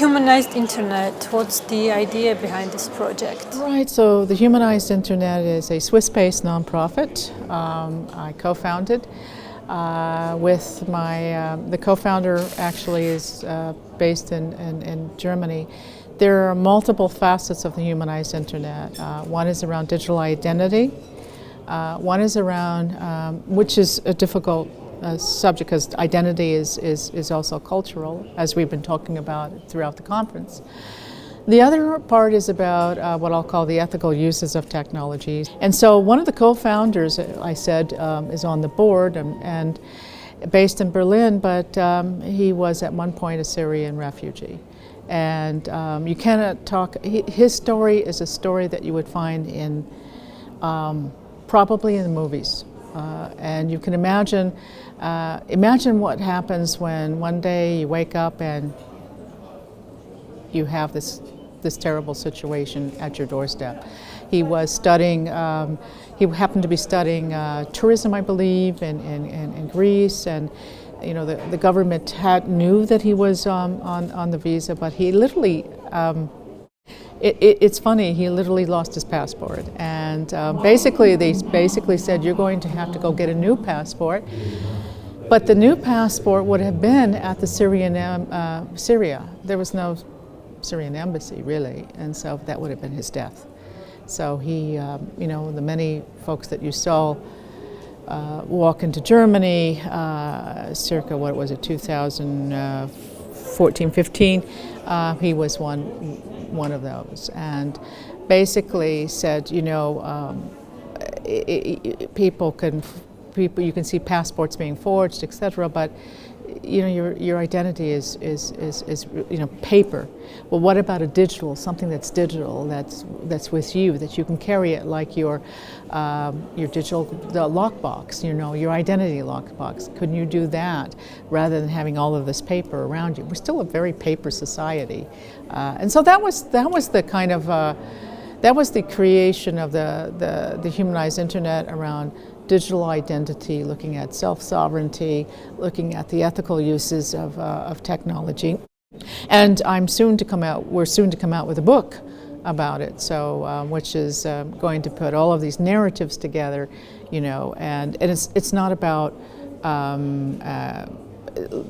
Humanized Internet, what's the idea behind this project? Right, so the Humanized Internet is a Swiss-based nonprofit I co-founded with the co-founder actually is based in Germany. There are multiple facets of the Humanized Internet. One is around digital identity. One is around, which is a difficult subject because identity is also cultural, as we've been talking about throughout the conference. The other part is about what I'll call the ethical uses of technologies. And so one of the co-founders, I said, is on the board and based in Berlin, but he was at one point a Syrian refugee. And you cannot talk, his story is a story that you would find in, probably in the movies. And you can imagine what happens when one day you wake up and you have this terrible situation at your doorstep. He was studying, he happened to be studying tourism, I believe, in Greece, and you know the government knew that he was on the visa, but he literally, it's funny, he literally lost his passport, and basically they said you're going to have to go get a new passport. But the new passport would have been at the Syria. There was no Syrian embassy, really, and so that would have been his death. So he, you know, the many folks that you saw walk into Germany, circa, what was it, 2014, 15, he was one of those, and basically said, you know, you can see passports being forged, etc., but you know your identity is you know paper. Well, what about a digital, something that's digital, that's with you, that you can carry it like your digital lockbox, you know, your identity lockbox. Couldn't you do that rather than having all of this paper around you? We're still a very paper society, and so that was the kind of that was the creation of the Humanized Internet around digital identity, looking at self-sovereignty, looking at the ethical uses of technology. And we're soon to come out with a book about it, so which is going to put all of these narratives together, you know, and it's not about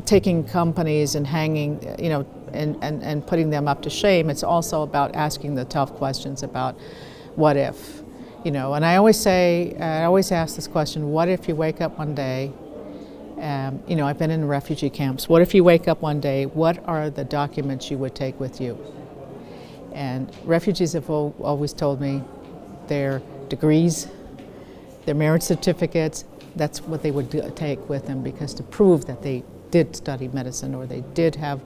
taking companies and hanging, you know, and putting them up to shame. It's also about asking the tough questions about what if. You know, and I always ask this question, what if you wake up one day, you know, I've been in refugee camps, what if you wake up one day, what are the documents you would take with you? And refugees have always told me their degrees, their marriage certificates, that's what they would take with them, because to prove that they did study medicine or they did have,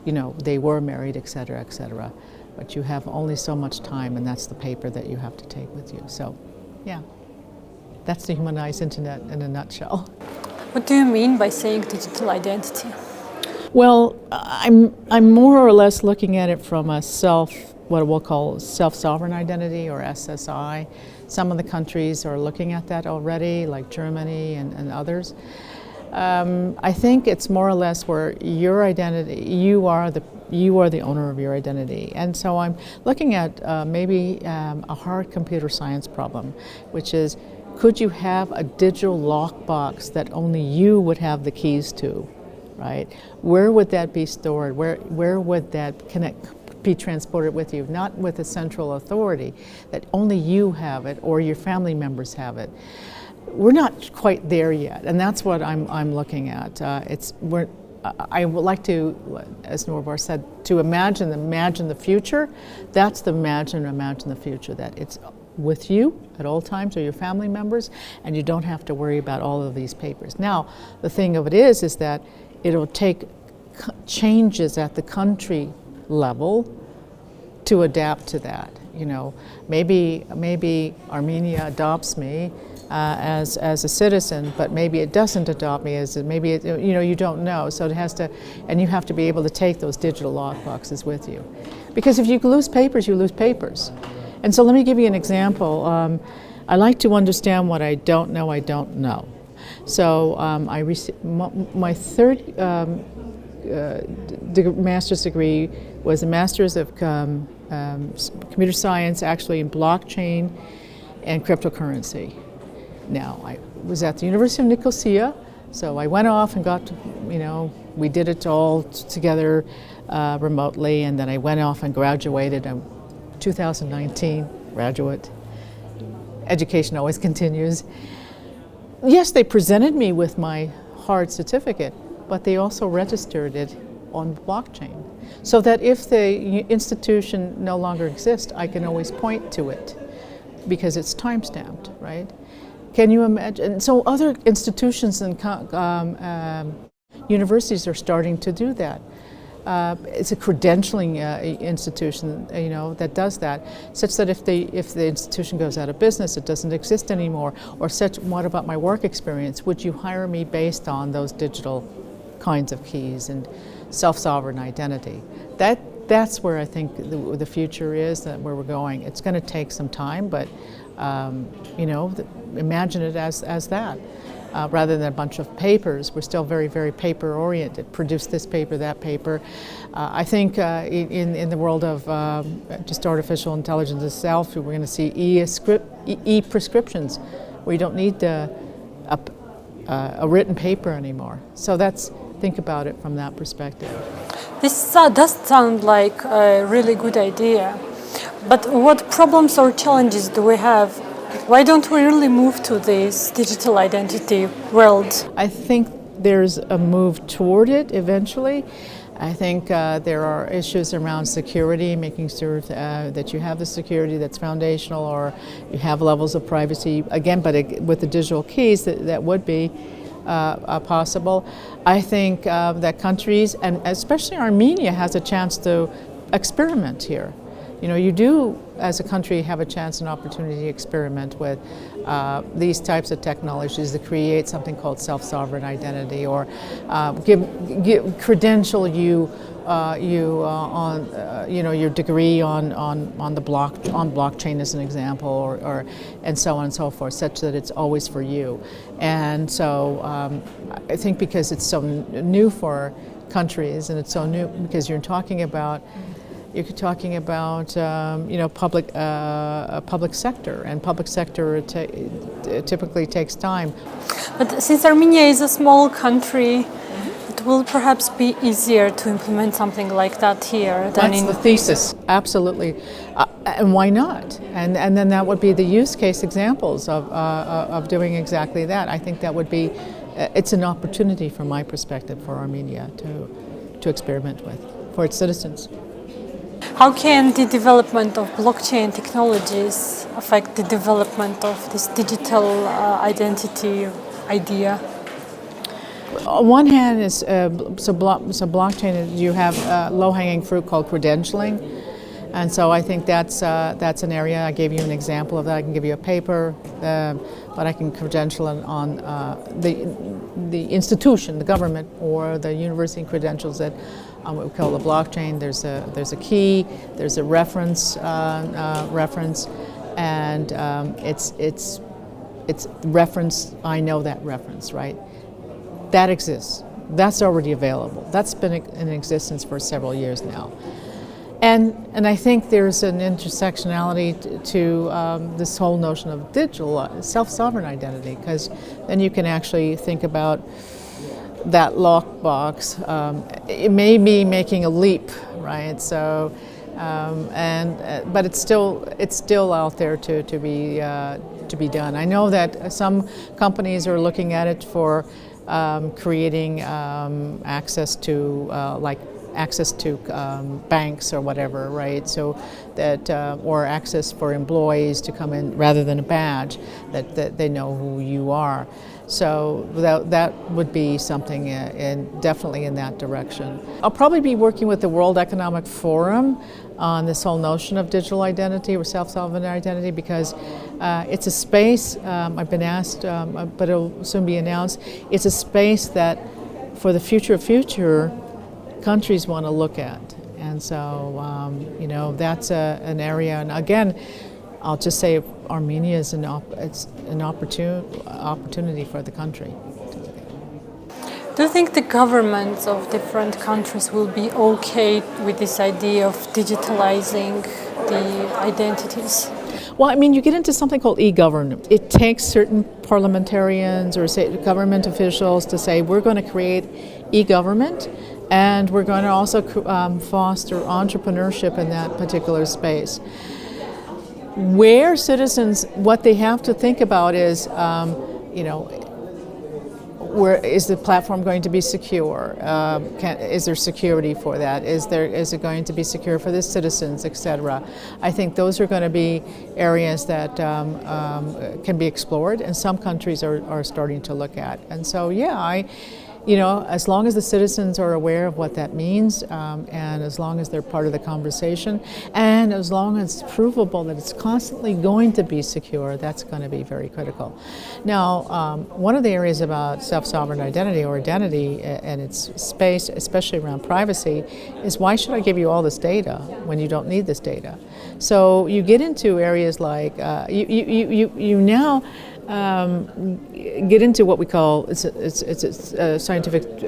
you know, they were married, et cetera, et cetera. But you have only so much time, and that's the paper that you have to take with you. So, yeah, that's the Humanized Internet in a nutshell. What do you mean by saying digital identity? Well, I'm more or less looking at it from a what we'll call self-sovereign identity, or SSI. Some of the countries are looking at that already, like Germany and others. I think it's more or less where your identity, you are the owner of your identity. And so I'm looking at maybe a hard computer science problem, which is, could you have a digital lockbox that only you would have the keys to, right? Where would that be stored? Where would that be transported with you? Not with a central authority, that only you have it or your family members have it. We're not quite there yet, and that's what I'm looking at. I would like to, as Norvar said, to imagine the future. That's the imagine the future, that it's with you at all times, or your family members, and you don't have to worry about all of these papers. Now, the thing of it is that it'll take changes at the country level to adapt to that. You know, maybe Armenia adopts me as a citizen, but maybe it doesn't adopt me as you know, you don't know. So it has to, and you have to be able to take those digital lockboxes with you, because if you lose papers, you lose papers. And so let me give you an example. I like to understand what I don't know. So I received my third master's degree was a master's of computer science, actually in blockchain and cryptocurrency. Now, I was at the University of Nicosia, so I went off and got, we did it all together remotely, and then I went off and graduated. I'm 2019 graduate. Education always continues. Yes, they presented me with my hard certificate, but they also registered it on blockchain, so that if the institution no longer exists, I can always point to it because it's time-stamped, right? Can you imagine? So other institutions and universities are starting to do that. It's a credentialing institution, that does that, such that if the institution goes out of business, it doesn't exist anymore, or such, what about my work experience? Would you hire me based on those digital kinds of keys and self-sovereign identity? That's where I think the future is, where we're going. It's going to take some time, but imagine it as that. Rather than a bunch of papers. We're still very, very paper-oriented. Produce this paper, that paper. I think in the world of just artificial intelligence itself, we're going to see e-prescriptions, where you don't need a written paper anymore. So think about it from that perspective. This does sound like a really good idea. But what problems or challenges do we have? Why don't we really move to this digital identity world? I think there's a move toward it eventually. I think there are issues around security, making sure that you have the security that's foundational, or you have levels of privacy. Again, but with the digital keys, that would be possible. I think that countries, and especially Armenia, has a chance to experiment here. You do, as a country, have a chance and opportunity to experiment with these types of technologies that create something called self-sovereign identity, or credential you on your degree on blockchain as an example, or and so on and so forth, such that it's always for you. And so I think because it's so new for countries, and it's so new because you're talking about public sector, and public sector typically takes time. But since Armenia is a small country, it will perhaps be easier to implement something like that here than That's the thesis, absolutely. And why not? And then that would be the use case examples of doing exactly that. I think that would be, it's an opportunity from my perspective for Armenia to experiment with, for its citizens. How can the development of blockchain technologies affect the development of this digital identity idea? On one hand, is blockchain. You have low-hanging fruit called credentialing, and so I think that's an area. I gave you an example of that. I can give you a paper, but I can credential it on the institution, the government, or the university credentials that. What we call the blockchain. There's a key, there's a reference, and it's reference. I know that reference, right? That exists. That's already available. That's been in existence for several years now, and I think there's an intersectionality to this whole notion of digital self-sovereign identity, because then you can actually think about that lockbox. It may be making a leap, right? So, but it's still out there to be done. I know that some companies are looking at it for creating access to banks or whatever, right? So that or access for employees to come in rather than a badge, that they know who you are. So that would be something definitely in that direction. I'll probably be working with the World Economic Forum on this whole notion of digital identity or self-sovereign identity, because it's a space, I've been asked, but it'll soon be announced, it's a space that for the future countries want to look at. And so, that's an area, and again, I'll just say Armenia is an opportunity for the country. Do you think the governments of different countries will be okay with this idea of digitalizing the identities? Well, I mean, you get into something called e-government. It takes certain parliamentarians or say government officials to say, we're going to create e-government, and we're going to also foster entrepreneurship in that particular space. Where citizens, what they have to think about is, where is the platform going to be secure? Is there security for that? Is it going to be secure for the citizens, etc.? I think those are going to be areas that can be explored, and some countries are starting to look at. And so, yeah, as long as the citizens are aware of what that means, and as long as they're part of the conversation, and as long as it's provable that it's constantly going to be secure, that's going to be very critical. Now, one of the areas about self-sovereign identity or identity and its space, especially around privacy, is why should I give you all this data when you don't need this data? So you get into areas like, you now get into what we call, it's a scientific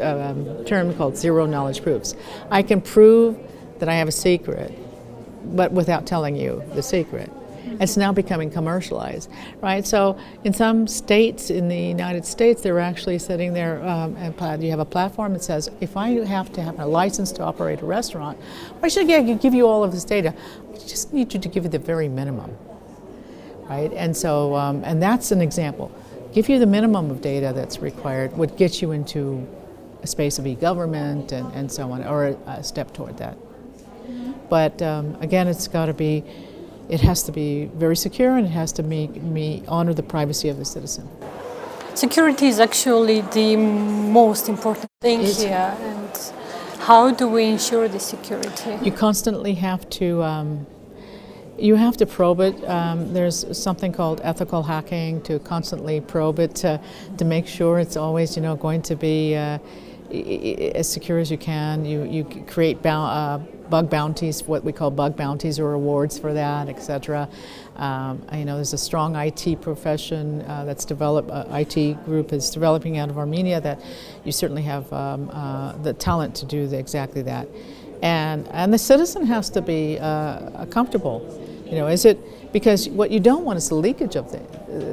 term called zero knowledge proofs. I can prove that I have a secret, but without telling you the secret. It's now becoming commercialized, right? So in some states in the United States, they're actually sitting there, and you have a platform that says, if I have to have a license to operate a restaurant, why should I give you all of this data? I just need you to give you the very minimum. Right? And so, and that's an example. Give you the minimum of data that's required would get you into a space of e-government and so on, or a step toward that. But again, it has to be very secure, and it has to honor the privacy of the citizen. Security is actually the most important thing here. And how do we ensure the security? You constantly have to you have to probe it. There's something called ethical hacking, to constantly probe it to make sure it's always going to be as secure as you can. You create bug bounties, what we call bug bounties or rewards for that, etc. There's a strong IT profession that's developed. IT group is developing out of Armenia that you certainly have the talent to do exactly that. And the citizen has to be comfortable. Because what you don't want is the leakage of it.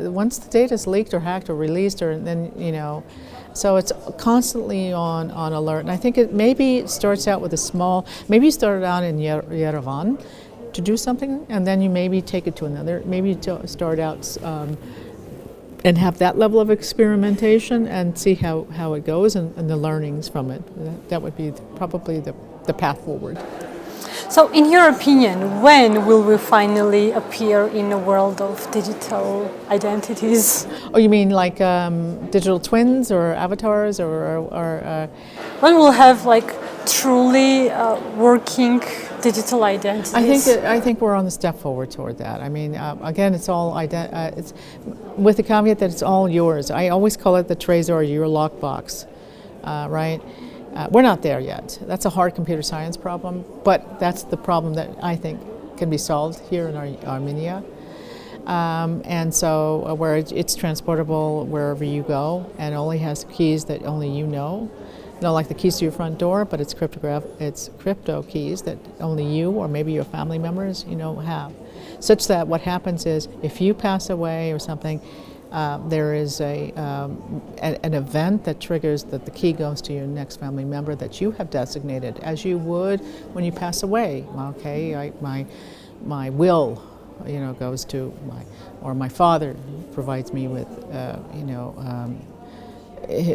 Once the data is leaked or hacked or released, so it's constantly on alert. And I think it starts out with maybe you started out in Yerevan to do something, and then you maybe take it to another. Maybe you start out and have that level of experimentation and see how it goes and the learnings from it. That would be probably the path forward. So, in your opinion, when will we finally appear in a world of digital identities? Oh, you mean like digital twins or avatars, or when we'll have truly working digital identities? I think we're on the step forward toward that. I mean, again, it's all it's with the caveat that it's all yours. I always call it the Trezor, your lockbox, right? We're not there yet. That's a hard computer science problem, but that's the problem that I think can be solved here in Armenia. And so where it's transportable wherever you go, and only has keys that only you know. Not like the keys to your front door, but it's crypto keys that only you or maybe your family members have. Such that what happens is, if you pass away or something, there is an event that triggers that the key goes to your next family member that you have designated, as you would when you pass away. Okay, my will, goes to my father provides me with,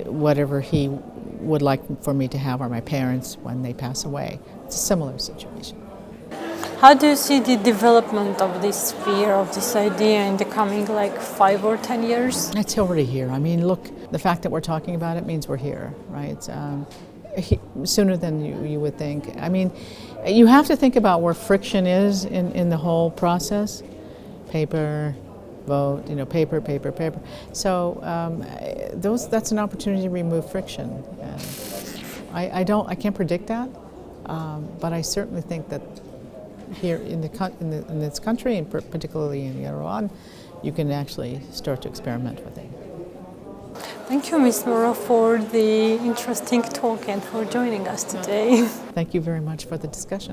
whatever he would like for me to have, or my parents when they pass away. It's a similar situation. How do you see the development of this sphere, of this idea, in the coming 5 or 10 years? It's already here. I mean, look, the fact that we're talking about it means we're here, right? Sooner than you would think. I mean, you have to think about where friction is in the whole process. Paper, vote, paper. So that's an opportunity to remove friction. I can't predict that, but I certainly think that here in this country, and particularly in Yerevan, you can actually start to experiment with it. Thank you, Ms. Morrow, for the interesting talk and for joining us today. Thank you very much for the discussion.